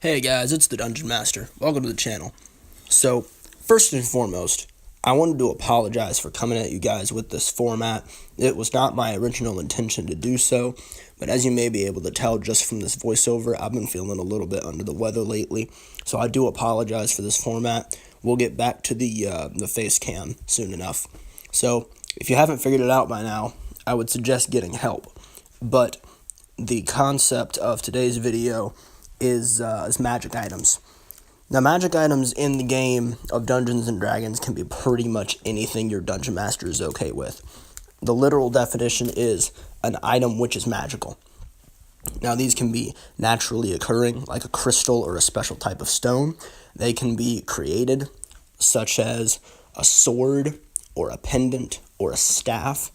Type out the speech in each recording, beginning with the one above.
Hey guys, it's the Dungeon Master. Welcome to the channel. So, first and foremost, I wanted to apologize for coming at you guys with this format. It was not my original intention to do so, but as you may be able to tell just from this voiceover, I've been feeling a little bit under the weather lately, so I do apologize for this format. We'll get back to the face cam soon enough. So, if you haven't figured it out by now, I would suggest getting help. But the concept of today's video is magic items. Now, magic items in the game of Dungeons & Dragons can be pretty much anything your Dungeon Master is okay with. The literal definition is an item which is magical. Now, these can be naturally occurring, like a crystal or a special type of stone. They can be created, such as a sword or a pendant or a staff.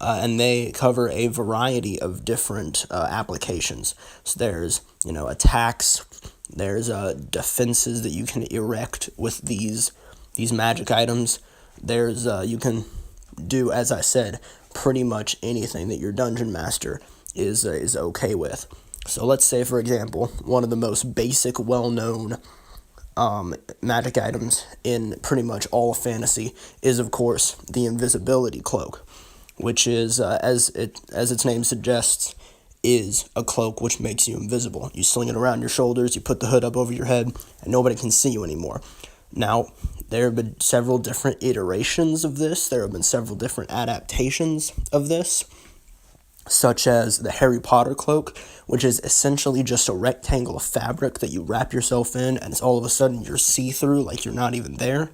And they cover a variety of different applications. So there's, attacks. There's defenses that you can erect with these magic items. There's you can do, as I said, pretty much anything that your dungeon master is okay with. So let's say, for example, one of the most basic, well-known magic items in pretty much all of fantasy is, of course, the invisibility cloak, which is, as its name suggests, is a cloak which makes you invisible. You sling it around your shoulders, you put the hood up over your head, and nobody can see you anymore. Now, there have been several different iterations of this. There have been several different adaptations of this, such as the Harry Potter cloak, which is essentially just a rectangle of fabric that you wrap yourself in, and it's all of a sudden you're see-through, like you're not even there.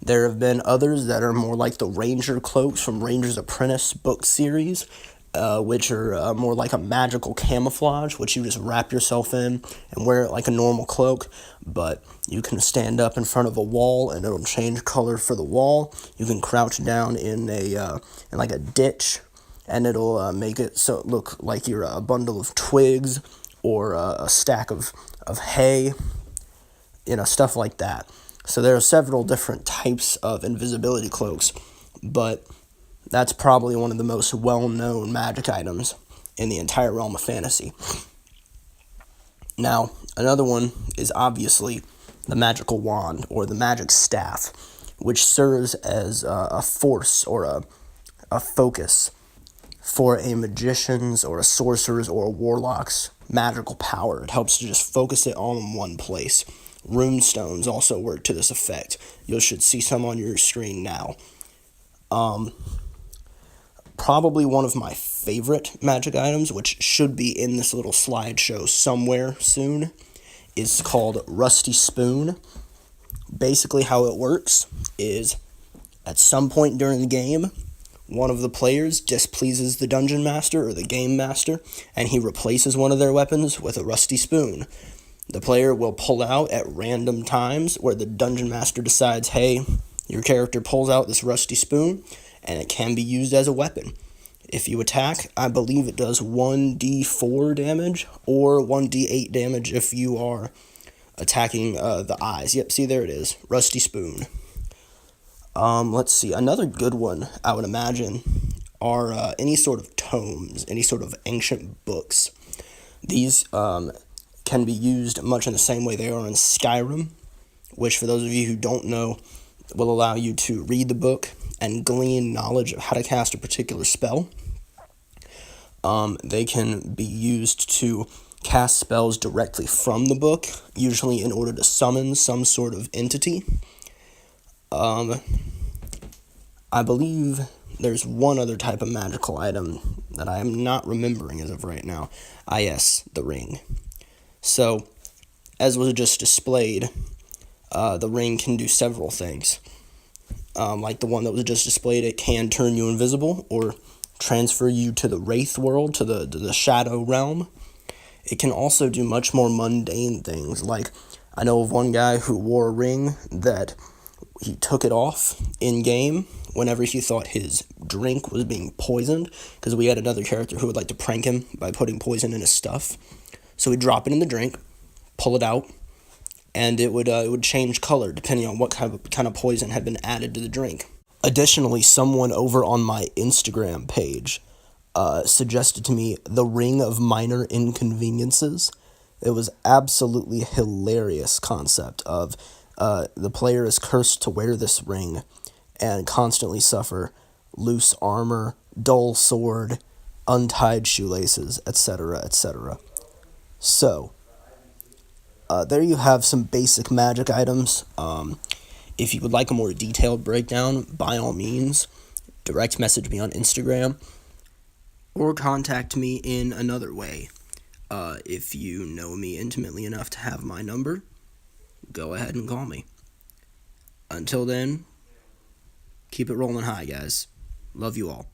There have been others that are more like the Ranger cloaks from Ranger's Apprentice book series, which are more like a magical camouflage, which you just wrap yourself in and wear it like a normal cloak, but you can stand up in front of a wall and it'll change color for the wall. You can crouch down in like a ditch, and it'll make it so it look like you're a bundle of twigs or a stack of hay, stuff like that. So there are several different types of invisibility cloaks, but that's probably one of the most well-known magic items in the entire realm of fantasy. Now, another one is obviously the magical wand or the magic staff, which serves as a force or a focus for a magician's or a sorcerer's or a warlock's magical power. It helps to just focus it all in one place. Runestones also work to this effect. You should see some on your screen now. Probably one of my favorite magic items, which should be in this little slideshow somewhere soon, is called Rusty Spoon. Basically how it works is, at some point during the game, one of the players displeases the dungeon master or the game master, and he replaces one of their weapons with a rusty spoon. The player will pull out at random times where the dungeon master decides, hey, your character pulls out this rusty spoon, and it can be used as a weapon. If you attack, I believe it does 1d4 damage, or 1d8 damage if you are attacking the eyes. Yep, see, there it is, rusty spoon. Let's see, another good one, I would imagine, are any sort of tomes, any sort of ancient books. These can be used much in the same way they are in Skyrim, which, for those of you who don't know, will allow you to read the book and glean knowledge of how to cast a particular spell. They can be used to cast spells directly from the book, usually in order to summon some sort of entity. I believe there's one other type of magical item that I am not remembering as of right now. Yes, the ring. So, as was just displayed, the ring can do several things. Like the one that was just displayed, it can turn you invisible or transfer you to the Wraith world, to the Shadow realm. It can also do much more mundane things, like I know of one guy who wore a ring that he took it off in-game whenever he thought his drink was being poisoned, because we had another character who would like to prank him by putting poison in his stuff. So he'd drop it in the drink, pull it out, and it would change color depending on what kind of poison had been added to the drink. Additionally, someone over on my Instagram page suggested to me the Ring of Minor Inconveniences. It was absolutely hilarious concept of the player is cursed to wear this ring and constantly suffer loose armor, dull sword, untied shoelaces, etc., etc. So, there you have some basic magic items. If you would like a more detailed breakdown, by all means, direct message me on Instagram or contact me in another way. If you know me intimately enough to have my number, go ahead and call me. Until then, keep it rolling high, guys. Love you all.